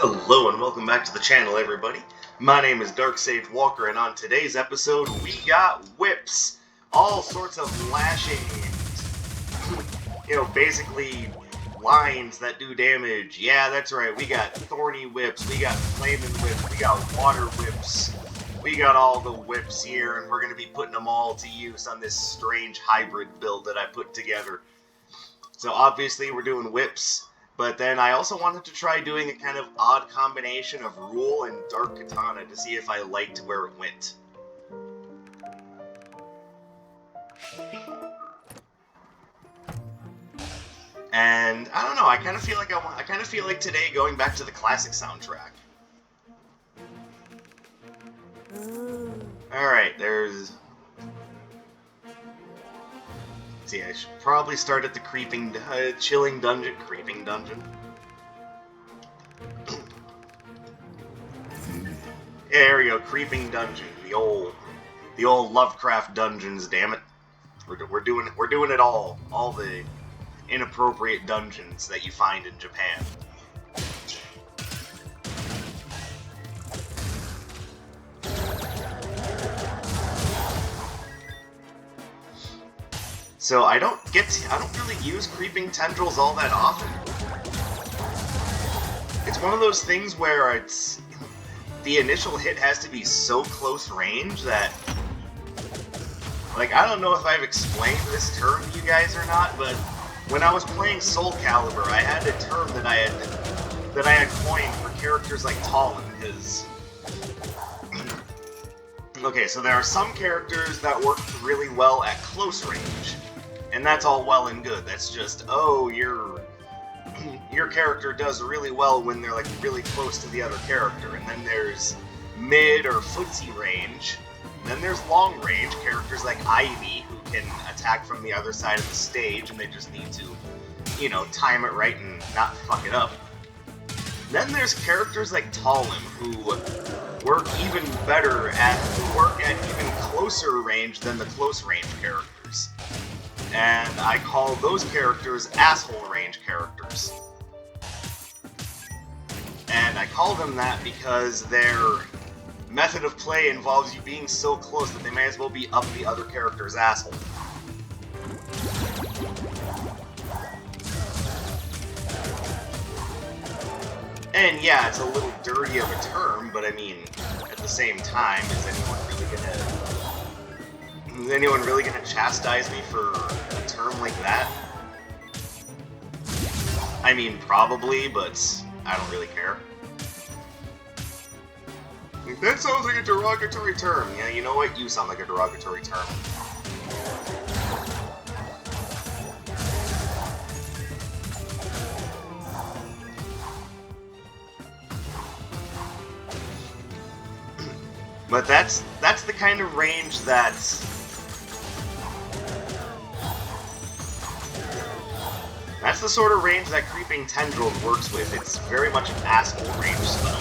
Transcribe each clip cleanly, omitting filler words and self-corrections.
Hello and welcome back to the channel, everybody. My name is Dark Sage Walker, and on today's episode we got whips. All sorts of lashing, basically lines that do damage. Yeah, that's right, we got thorny whips, we got flaming whips, we got water whips. We got all the whips here, and we're going to be putting them all to use on this strange hybrid build that I put together. So obviously we're doing whips. But then I also wanted to try doing a kind of odd combination of Rule and Dark Katana to see if I liked where it went. And I don't know, I kind of feel like today going back to the classic soundtrack. Alright, there's... See, I should probably start at the creeping dungeon. There we go, creeping dungeon. The old Lovecraft dungeons. Damn it, we're doing it all the inappropriate dungeons that you find in Japan. So I don't really use creeping tendrils all that often. It's one of those things where the initial hit has to be so close range that, like, I don't know if I've explained this term to you guys or not, but when I was playing Soul Calibur, I had a term that I had coined for characters like Talon, because okay, so there are some characters that work really well at close range. And that's all well and good. That's just, oh, your character does really well when they're, like, really close to the other character. And then there's mid or footsie range. And then there's long range characters like Ivy, who can attack from the other side of the stage, and they just need to, time it right and not fuck it up. Then there's characters like Talon, who work at even closer range than the close range characters. And I call those characters asshole range characters. And I call them that because their method of play involves you being so close that they may as well be up the other character's asshole. And yeah, it's a little dirty of a term, but I mean, at the same time, is anyone really gonna chastise me for a term like that? I mean, probably, but I don't really care. That sounds like a derogatory term. Yeah, you know what? You sound like a derogatory term. But that's the kind of range that's... That's the sort of range that Creeping Tendril works with. It's very much an asshole range spell.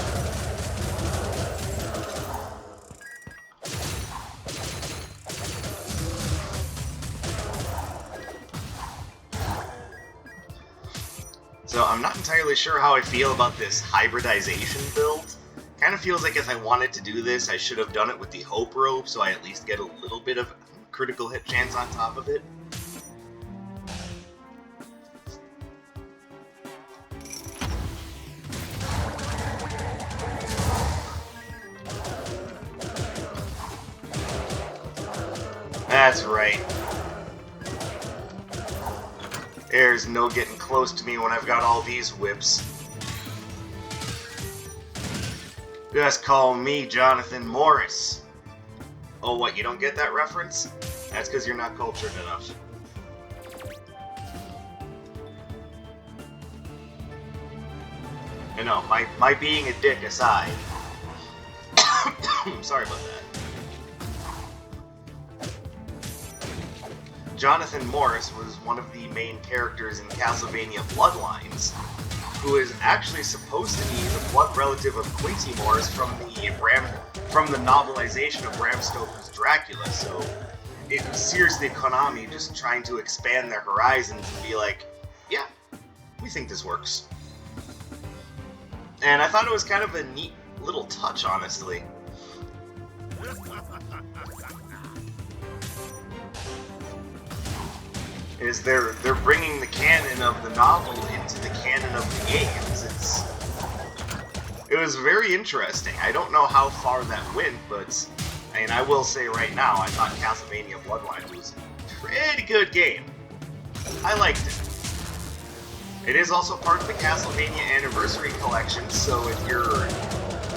So I'm not entirely sure how I feel about this hybridization build. Kind of feels like if I wanted to do this, I should have done it with the Hope Rope, so I at least get a little bit of critical hit chance on top of it. That's right. There's no getting close to me when I've got all these whips. Just call me Jonathan Morris. Oh, what, you don't get that reference? That's because you're not cultured enough. I know, my being a dick aside. Sorry about that. Jonathan Morris was one of the main characters in Castlevania Bloodlines, who is actually supposed to be the blood relative of Quincy Morris from the novelization of Bram Stoker's Dracula. So it was seriously Konami just trying to expand their horizons and be like, yeah, we think this works. And I thought it was kind of a neat little touch, honestly. Is they're bringing the canon of the novel into the canon of the games. It was very interesting. I don't know how far that went, but I will say right now, I thought Castlevania Bloodlines was a pretty good game. I liked it. It is also part of the Castlevania Anniversary Collection, so if you're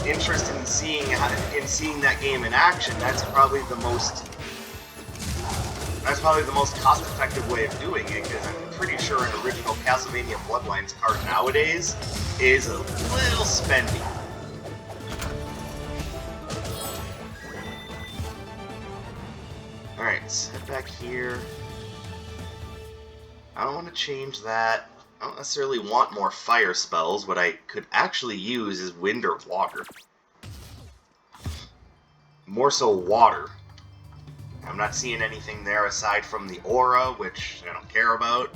interested in seeing that game in action, that's probably the most cost-effective way of doing it, because I'm pretty sure an original Castlevania Bloodlines card nowadays is a little spendy. Alright, let's head back here. I don't want to change that. I don't necessarily want more fire spells. What I could actually use is wind or water. More so water. I'm not seeing anything there aside from the aura, which I don't care about.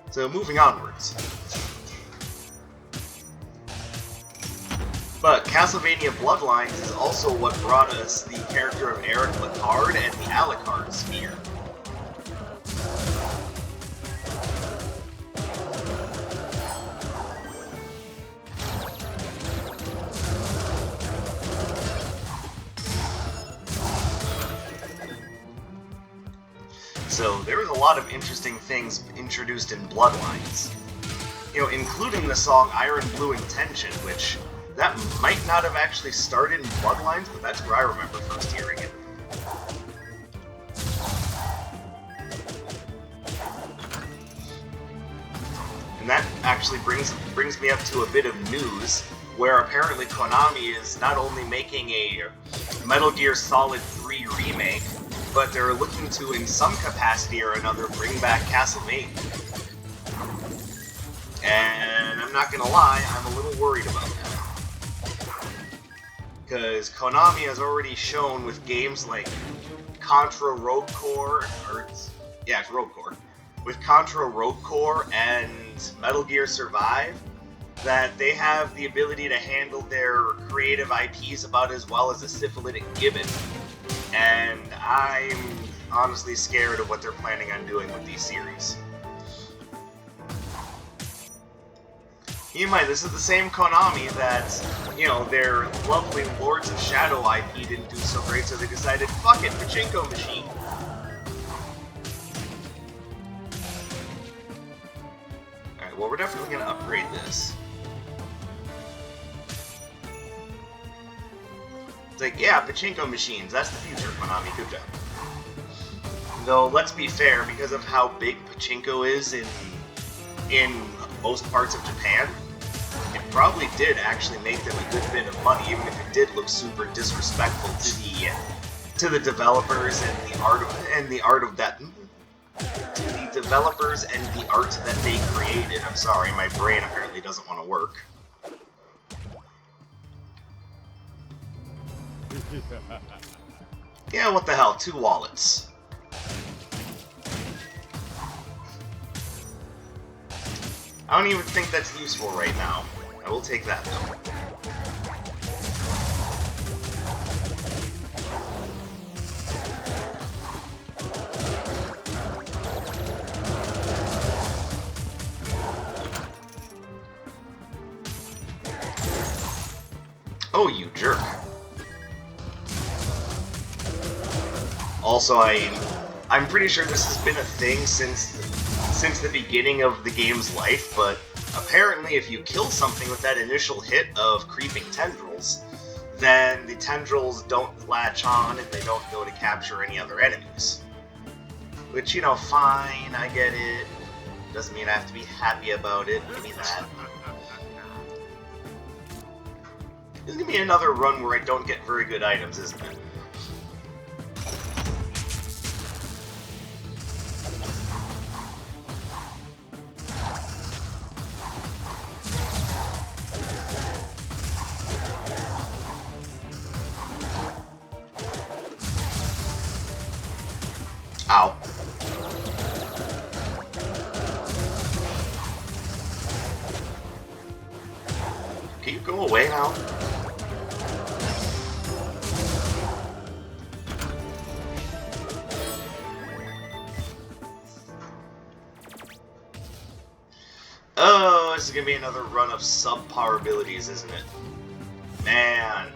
So moving onwards. But Castlevania Bloodlines is also what brought us the character of Eric Lecard and the Alucard Sphere. So there was a lot of interesting things introduced in Bloodlines. Including the song Iron Blue Intention, which that might not have actually started in Bloodlines, but that's where I remember first hearing it. And that actually brings me up to a bit of news, where apparently Konami is not only making a Metal Gear Solid 3 remake, but they're looking to, in some capacity or another, bring back Castlevania. And I'm not gonna lie, I'm a little worried about that. Because Konami has already shown with games like Contra Rogue Core, it's Rogue Core, with Contra Rogue Core and Metal Gear Survive, that they have the ability to handle their creative IPs about as well as a syphilitic gibbon. And I'm honestly scared of what they're planning on doing with these series. Keep in mind, this is the same Konami that, their lovely Lords of Shadow IP didn't do so great, so they decided, fuck it, Pachinko Machine. Alright, well, we're definitely going to upgrade this. It's like, yeah, Pachinko Machines, that's the future, Konami, good job. Though, let's be fair, because of how big Pachinko is in most parts of Japan, it probably did actually make them a good bit of money, even if it did look super disrespectful to the developers and the art of that. To the developers and the art that they created. I'm sorry, my brain apparently doesn't want to work. Yeah, what the hell, 2 wallets. I don't even think that's useful right now. I will take that though. Oh, you jerk. Also, I'm pretty sure this has been a thing since the beginning of the game's life, but apparently if you kill something with that initial hit of creeping tendrils, then the tendrils don't latch on and they don't go to capture any other enemies. Which, fine, I get it. Doesn't mean I have to be happy about it. Give me that. This is gonna be another run where I don't get very good items, isn't it? Ow. Can you go away now? Oh, this is gonna be another run of subpar abilities, isn't it? Man.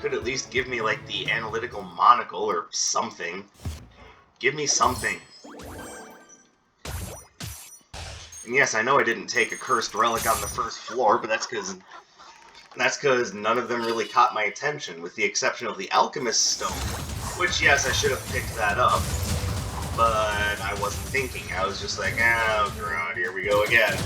Could at least give me, like, the analytical monocle or something. Give me something. And yes, I know I didn't take a cursed relic on the first floor, but that's because none of them really caught my attention, with the exception of the Alchemist Stone. Which, yes, I should have picked that up, but I wasn't thinking. I was just like, oh god, here we go again.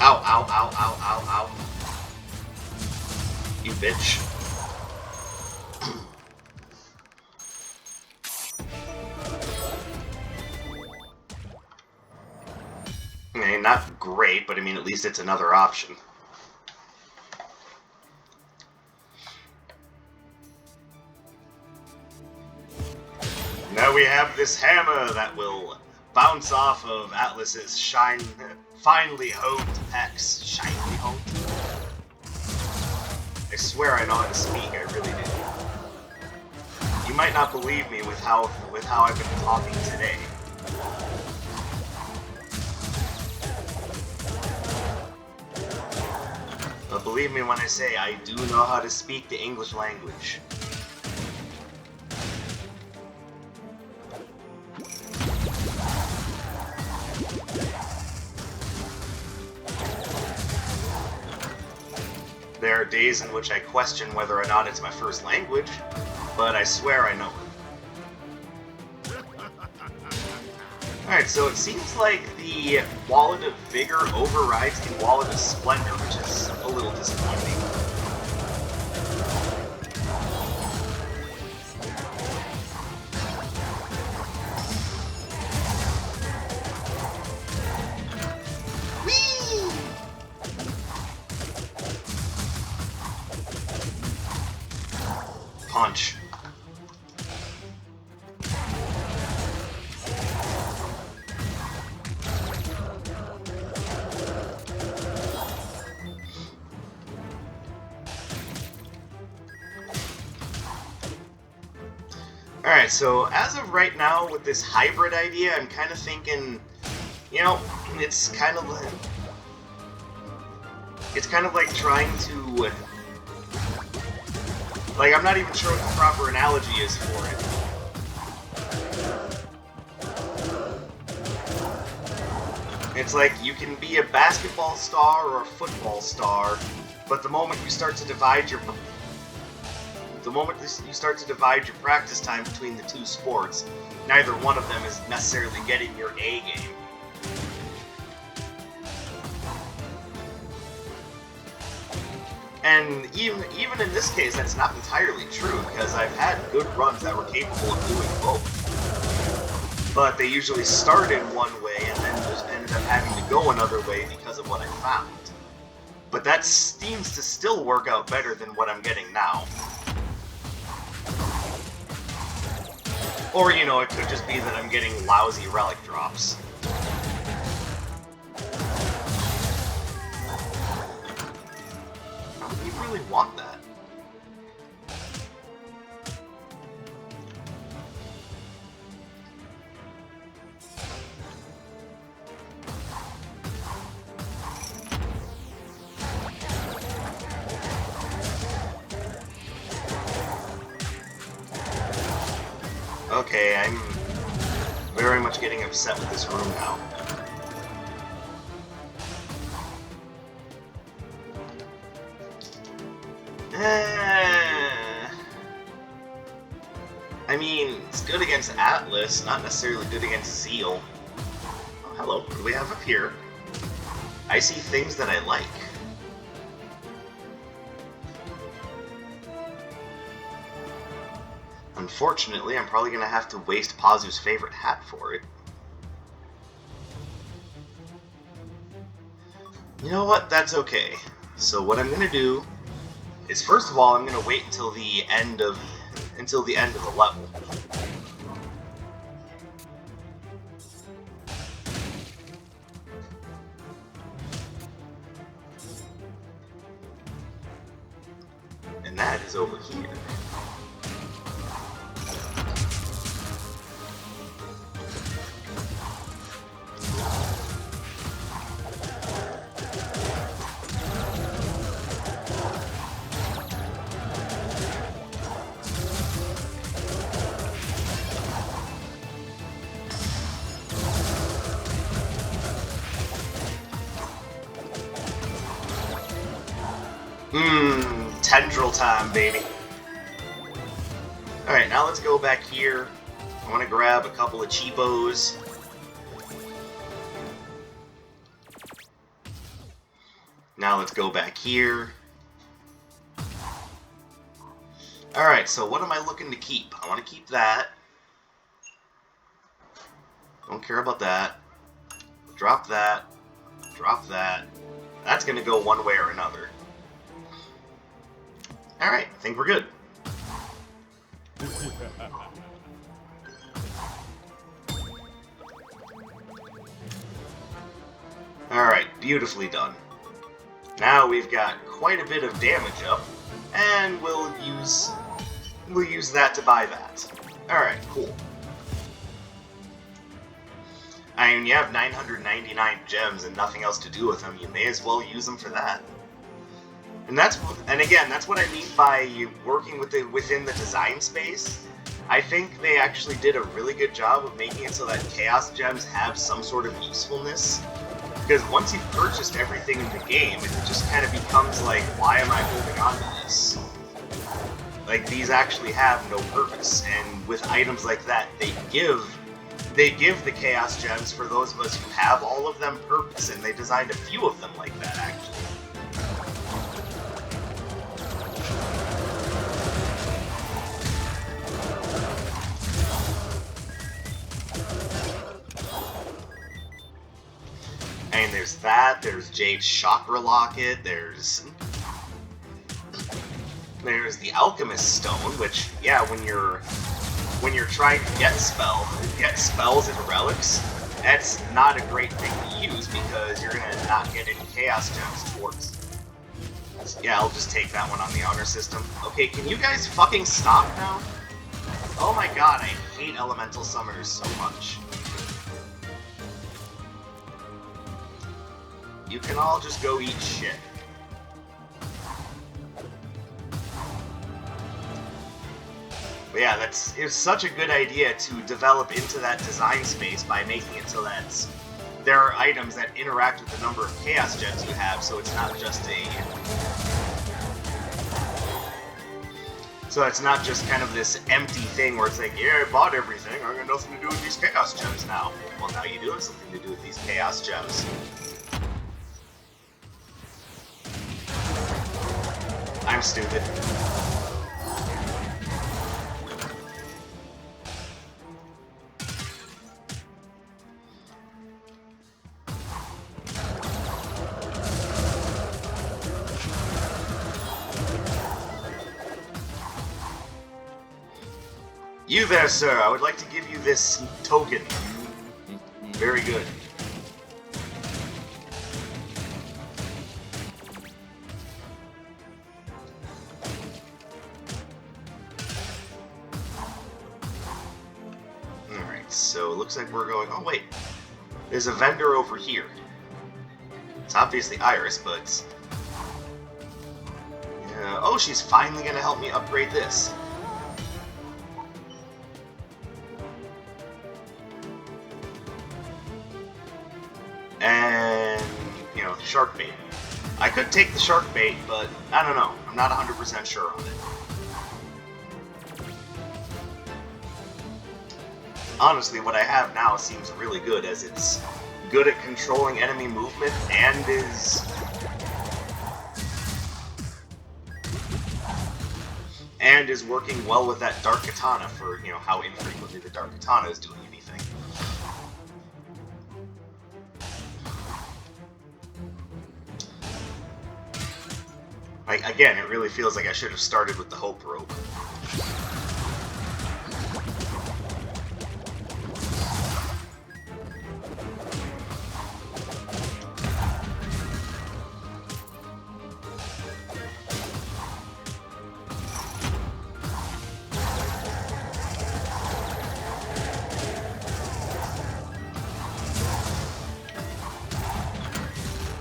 Ow, ow, ow, ow, ow, ow. You bitch. I mean, not great, but I mean, at least it's another option. Now we have this hammer that will bounce off of Atlas's finely honed pecs. Shinely honed? I swear I know how to speak, I really do. You might not believe me with how I've been talking today. But believe me when I say I do know how to speak the English language. There are days in which I question whether or not it's my first language, but I swear I know it. Alright, so it seems like the Wallet of Vigor overrides the Wallet of Splendor, which is a little disappointing. Punch. Alright, so as of right now, with this hybrid idea, I'm kind of thinking, you know, it's kind of like trying to... Like, I'm not even sure what the proper analogy is for it. It's like, you can be a basketball star or a football star, but the moment you start to divide your practice time between the two sports, neither one of them is necessarily getting your A game. And even in this case, that's not entirely true, because I've had good runs that were capable of doing both. But they usually started one way and then just ended up having to go another way because of what I found. But that seems to still work out better than what I'm getting now. Or, you know, it could just be that I'm getting lousy relic drops. You really want that? Okay, I'm very much getting upset with this room now. I mean, it's good against Atlas, not necessarily good against Zeal. Oh, hello, what do we have up here? I see things that I like. Unfortunately, I'm probably going to have to waste Pazu's favorite hat for it. You know what? That's okay. So what I'm going to do is, first of all, I'm going to wait until the end of the level. And that is over here. Tendril time, baby. Alright, now let's go back here. I want to grab a couple of cheapos. Now let's go back here. Alright, so what am I looking to keep? I want to keep that. Don't care about that. Drop that. Drop that. That's going to go one way or another. Alright, I think we're good. Alright, beautifully done. Now we've got quite a bit of damage up, and we'll use that to buy that. Alright, cool. I mean, you have 999 gems and nothing else to do with them, you may as well use them for that. And again, that's what I mean by working within the design space. I think they actually did a really good job of making it so that Chaos Gems have some sort of usefulness. Because once you've purchased everything in the game, it just kind of becomes like, why am I holding on to this? Like, these actually have no purpose, and with items like that, they give the Chaos Gems, for those of us who have all of them, purpose, and they designed a few of them like that, actually. And there's that, there's Jade's Chakra Locket, there's the Alchemist Stone, which, yeah, when you're trying to get spells into relics, that's not a great thing to use because you're gonna not get any Chaos Gems towards. So, yeah, I'll just take that one on the honor system. Okay, can you guys fucking stop now? Oh my god, I hate elemental summoners so much. You can all just go eat shit. But yeah, it's such a good idea to develop into that design space by making it so that there are items that interact with the number of Chaos Gems you have, so it's not just kind of this empty thing where it's like, yeah, I bought everything, I got nothing to do with these Chaos Gems now. Well, now you do have something to do with these Chaos Gems. I'm stupid. You there, sir. I would like to give you this token. Very good. Alright, so it looks like we're going... Oh, wait. There's a vendor over here. It's obviously Iris, but... Yeah. Oh, she's finally gonna help me upgrade this. And, you know, shark bait. I could take the shark bait, but I don't know. I'm not 100% sure on it. Honestly, what I have now seems really good, as it's good at controlling enemy movement and and is working well with that Dark Katana for, you know, how infrequently the Dark Katana is doing anything. Again, it really feels like I should have started with the Hope Rope.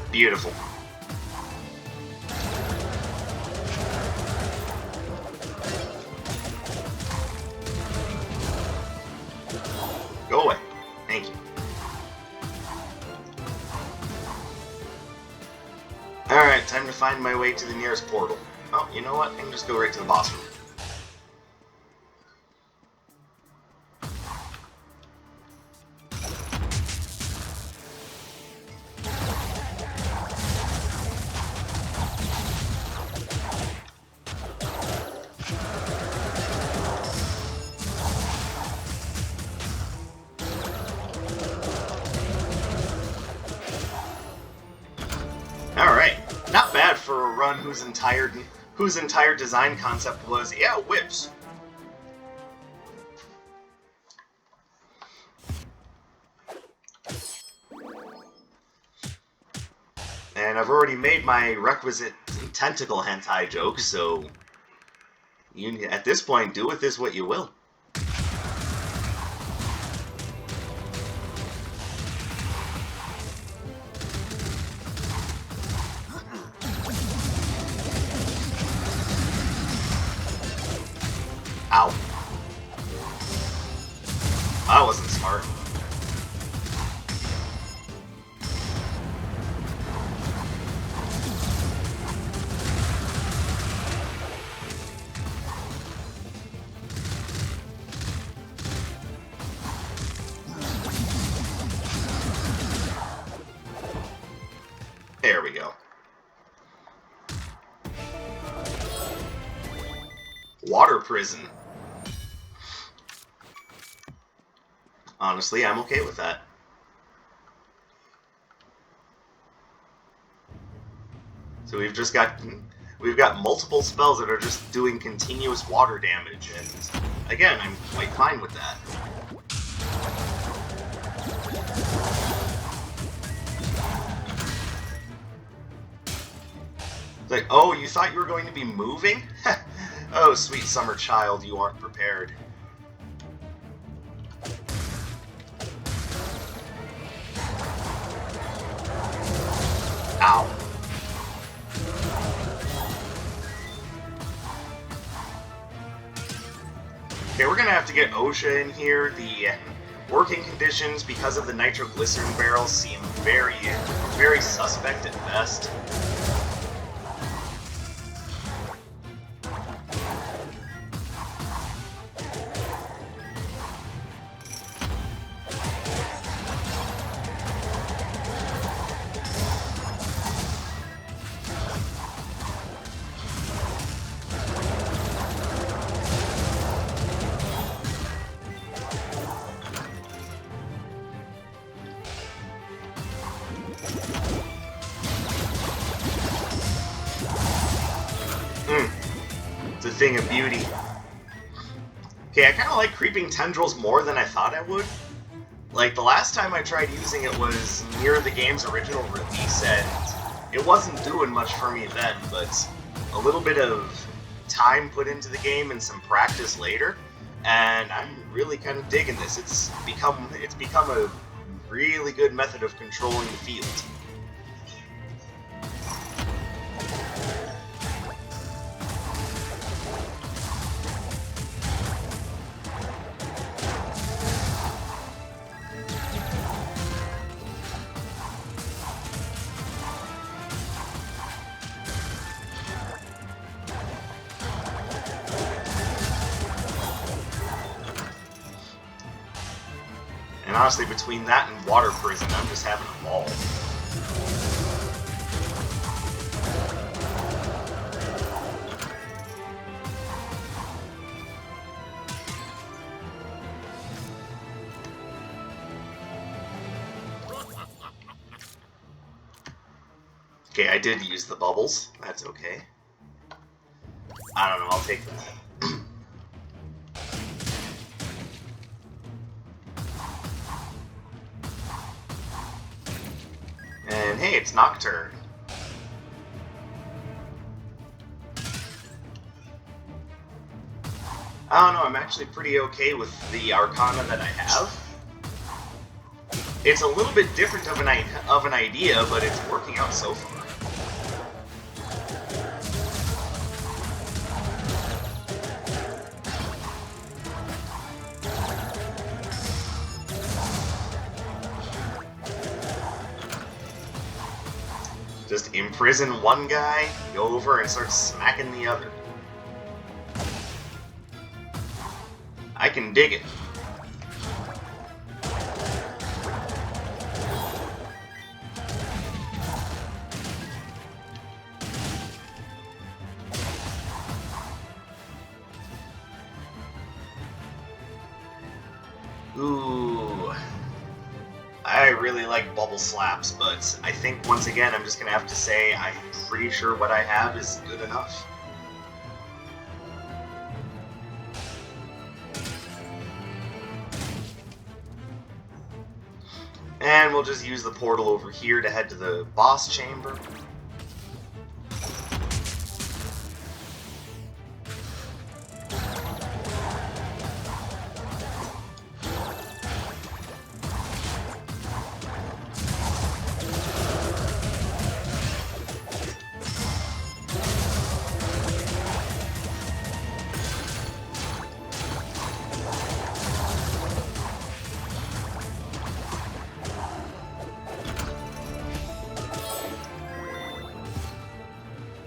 Beautiful. Go away. Thank you. Alright, time to find my way to the nearest portal. Oh, you know what? I can just go right to the boss room. Alright, not bad for a run whose entire design concept was, yeah, whips. And I've already made my requisite tentacle hentai joke, so you, at this point, do with this what you will. Ow. That wasn't smart. There we go. Water prison. Honestly, I'm okay with that. So we've got multiple spells that are just doing continuous water damage, and again, I'm quite fine with that. It's like, oh, you thought you were going to be moving? Oh, sweet summer child, you aren't prepared. Ow. Okay, we're gonna have to get OSHA in here. The working conditions, because of the nitroglycerin barrels, seem very, very suspect at best. It's a thing of beauty. Okay, I kind of like creeping tendrils more than I thought I would. Like, the last time I tried using it was near the game's original release, and it wasn't doing much for me then, but a little bit of time put into the game and some practice later, and I'm really kind of digging this. It's become a really good method of controlling the field. And honestly, between that and water prison, I'm just having a ball. Okay, I did use the bubbles. That's okay. I don't know, I'll take them. And hey, it's Nocturne. I don't know, I'm actually pretty okay with the Arcana that I have. It's a little bit different of an idea, but it's working out so far. Just imprison one guy, go over and start smacking the other. I can dig it. Ooh. I really like bubble slaps, but I think once again I'm just gonna have to say I'm pretty sure what I have is good enough. And we'll just use the portal over here to head to the boss chamber.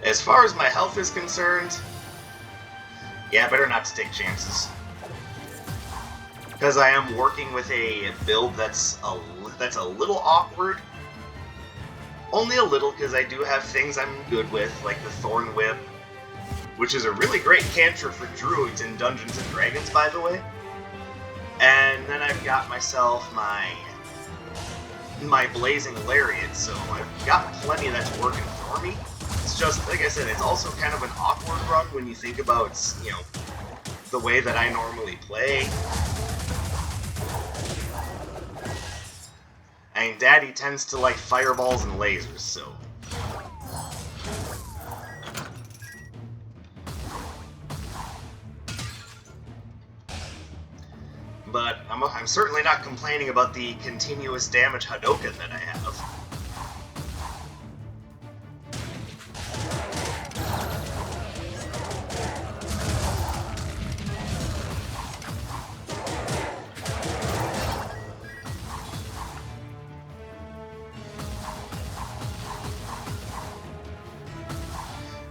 As far as my health is concerned, yeah, better not to take chances. Because I am working with a build that's a little awkward. Only a little, because I do have things I'm good with, like the Thorn Whip, which is a really great cantrip for druids in Dungeons & Dragons, by the way. And then I've got myself my Blazing Lariat, so I've got plenty that's working for me. It's just, like I said, it's also kind of an awkward run when you think about, you know, the way that I normally play. I mean, Daddy tends to like fireballs and lasers, so... But I'm certainly not complaining about the continuous damage Hadoken that I have.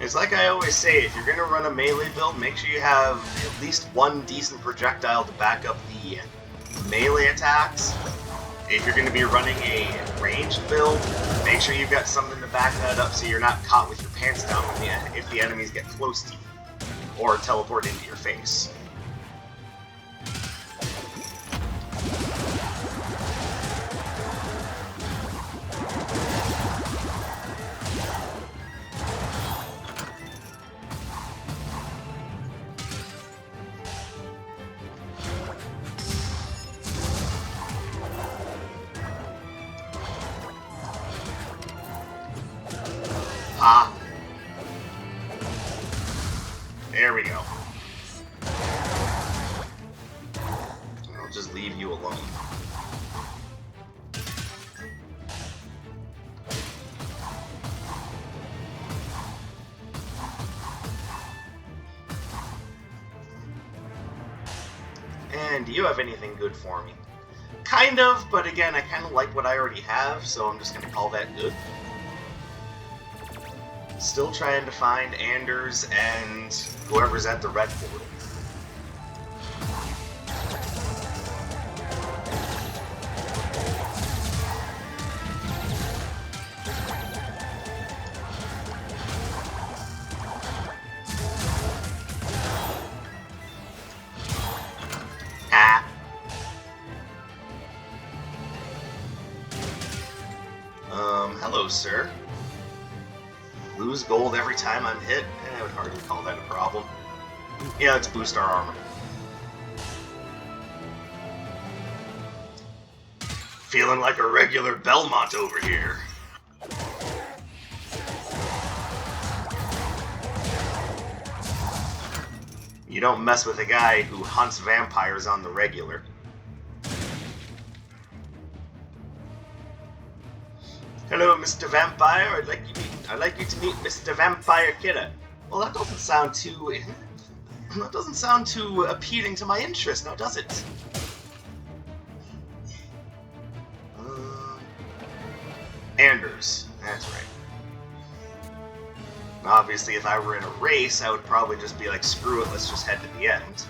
It's like I always say, if you're going to run a melee build, make sure you have at least one decent projectile to back up the melee attacks. If you're going to be running a ranged build, make sure you've got something to back that up so you're not caught with your pants down if the enemies get close to you or teleport into your face. Ah. There we go. I'll just leave you alone. And do you have anything good for me? Kind of, but again, I kind of like what I already have, so I'm just going to call that good. Still trying to find Anders and whoever's at the red portal. Ah. Hello, sir. lose gold every time I'm hit? I would hardly call that a problem. Yeah, let's boost our armor. Feeling like a regular Belmont over here. You don't mess with a guy who hunts vampires on the regular. Hello, Mr. Vampire. I'd like you to meet Mr. Vampire Killer. Well, that doesn't sound too appealing to my interest, now does it? Anders. That's right. Obviously, if I were in a race, I would probably just be like, screw it, let's just head to the end.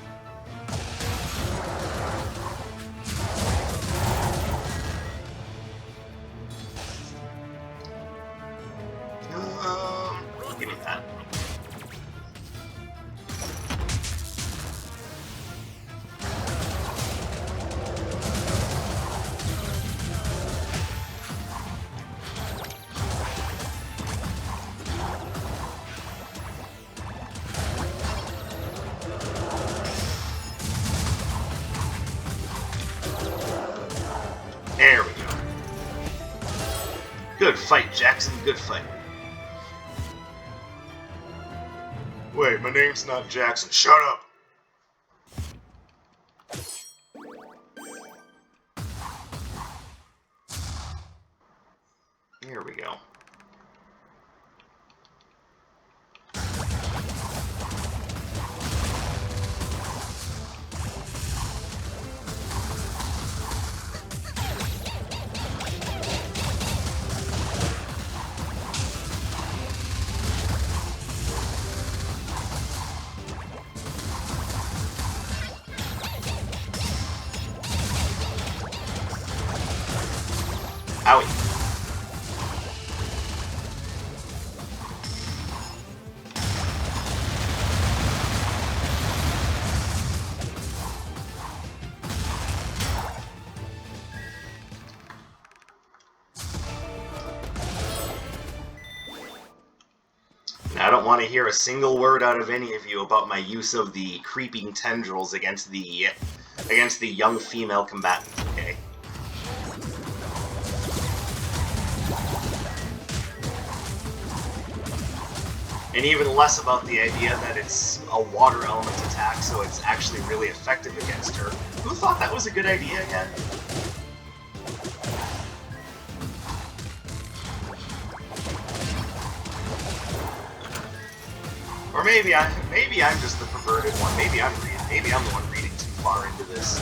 Give me that. There we go. Good fight, Jackson. Good fight. Wait, my name's not Jackson. Shut up! Here we go. Owie. Now, I don't want to hear a single word out of any of you about my use of the creeping tendrils against the young female combatant, okay? And even less about the idea that it's a water element attack, so it's actually really effective against her. Who thought that was a good idea again? Or maybe I'm just the perverted one. Maybe I'm the one reading too far into this.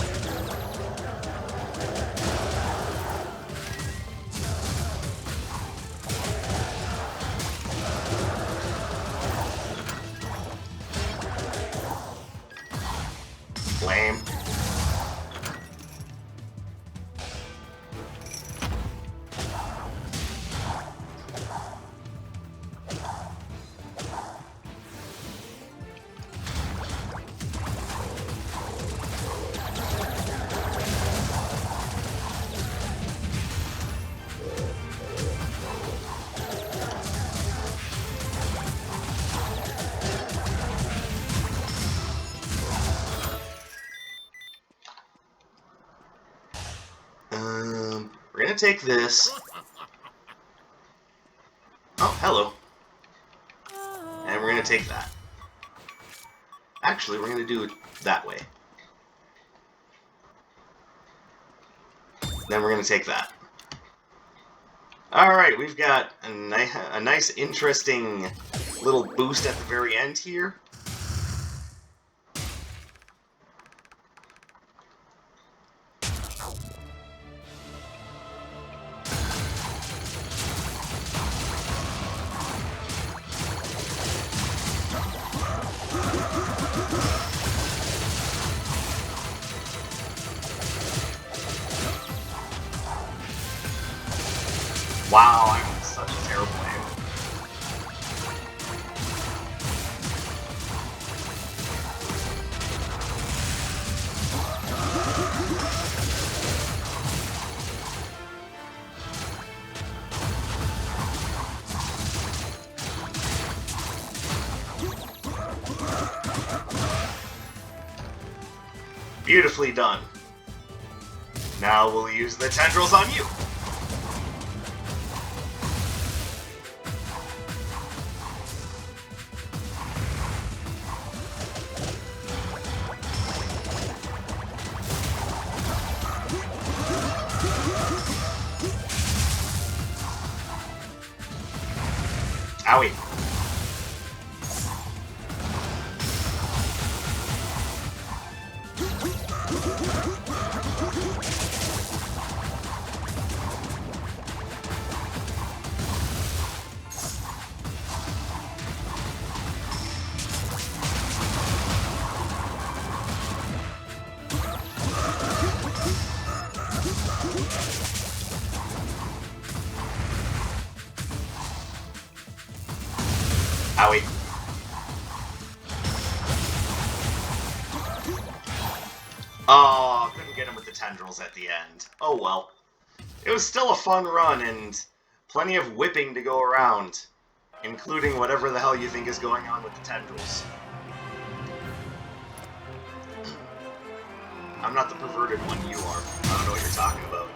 Lame. We're gonna take this. Oh, hello. And we're gonna take that. Actually, we're gonna do it that way. Then we're gonna take that. Alright, we've got a nice, interesting little boost at the very end here. Wow, I'm such a terrible aim. Beautifully done. Now we'll use the tendrils on you. Owie. Owie. Oh, couldn't get him with the tendrils at the end. Oh well. It was still a fun run and plenty of whipping to go around, including whatever the hell you think is going on with the tendrils. I'm not the perverted one, you are. I don't know what you're talking about.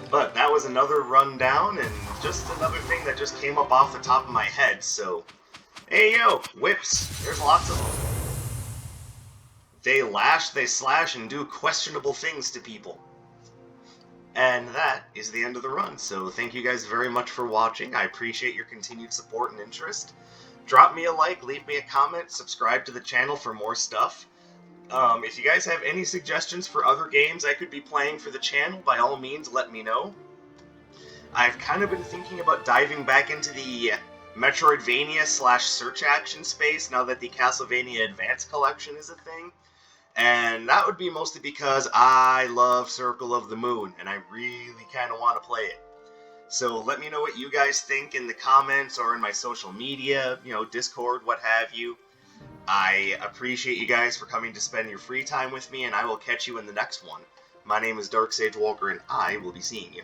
But that was another run down, and just another thing that just came up off the top of my head, so... Hey yo, whips! There's lots of them. They lash, they slash, and do questionable things to people. And that is the end of the run, so thank you guys very much for watching. I appreciate your continued support and interest. Drop me a like, leave me a comment, subscribe to the channel for more stuff. If you guys have any suggestions for other games I could be playing for the channel, by all means, let me know. I've kind of been thinking about diving back into the Metroidvania / search action space now that the Castlevania Advance Collection is a thing. And that would be mostly because I love Circle of the Moon, and I really kind of want to play it. So let me know what you guys think in the comments or in my social media, Discord, what have you. I appreciate you guys for coming to spend your free time with me, and I will catch you in the next one. My name is Dark Sage Walker, and I will be seeing you.